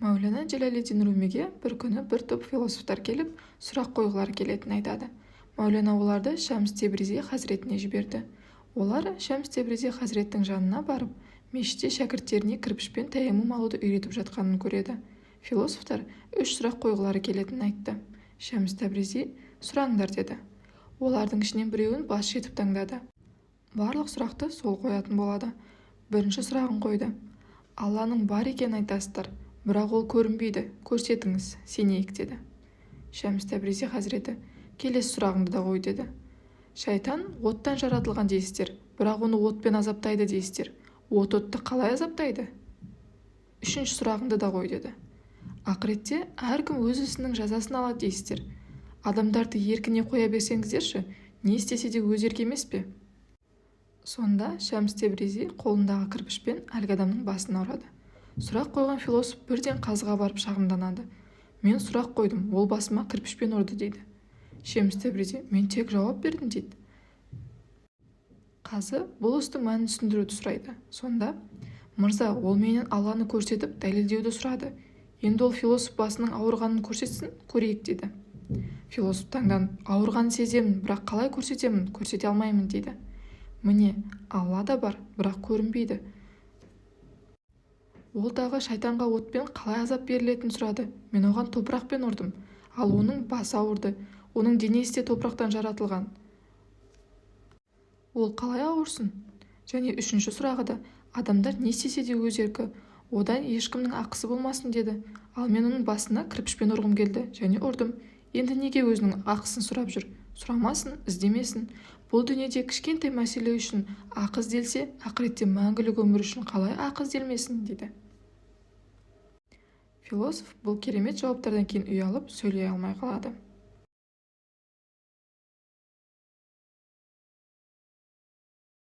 Мәулана Джалалиддин Румиге бір күні бір топ философтар келіп, сұрақ қойғылары келетінін айтады. Мәулана оларды Шамс Тебризи хазіретіне жіберді. Олар Шамс Тебризи хазіреттің жанына барып, мешітте шәкірттеріне кірпішпен тәйәммүм алуды үйретіп жатқанын көреді. Философтар 3 сұрақ қойғылары келетінін айтты. Шамс Тебризи «Сұраңдар» деді. Олардың ішінен біреуін бас жетіп таңдады. Барлық сұрақты сол қоятын болады. Бірінші сұрағын қойды. Алланың бар екенін айтасыздар, бірақ ол көрінбейді, көрсетіңіз, сенейік деді. Шамс Тебризи хазіреті келесі сұрағыңды да қой деді. Шайтан оттан жаратылған дейсіздер, бірақ оны отпен азаптайды дейсіздер. Отты қалай азаптайды? Үшінші сұрағыңды да қой деді. Ақыретте әркім өз ісінің жазасын алады дейсіздер. Адамдарды еркіне қоя берсеңіздерші, не істесе де өз еркі емес пе? Сонда Шамс Тебризи қолындағы кірпішпен әлгі адамның басына ұрады. Сұрақ қойған философ бірден қазыға барып шағымданады. Мен сұрақ қойдым, ол басыма кірпішпен ұрды дейді. Шамс Тебризи мен тек жауап бердім дейді. Қазы бұл істің мәнін түсіндіруді сұрайды. Сонда мырза, ол менен Алланы көрсетіп дәлелдеуді сұрады. Енді ол философ басының ауырғанын көрсетсін, көрейік дейді. Философ таңданып, ауырғанын сеземін, бірақ қалай көрсетемін, көрсете алмаймын дейді. Міне, Алла да бар, бірақ көрінбейді. Ол дағы шайтанға отпен қалай азап берілетінін сұрады. Мен оған топырақпен ұрдым, ал оның басы ауырды. Оның денесі де топырақтан жаратылған. Ол қалай ауырсын? Және үшінші сұрағы да, адамдар не істесе де өз еркі, одан ешкімнің ақысы болмасын деді. Ал мен оның басына кірпішпен ұрғым келді және ұрдым. Енді неге өзінің ақысын сұрап жүр? Сұрамасын, іздемесін. Бұл дүниеде кішкентай мәселе үшін ақы ізделсе, ақыретте мәңгілік өмір үшін қалай ақы ізделмесін дейді. Философ бұл керемет жауаптардан кейін ұялып сөйлей алмай қалады.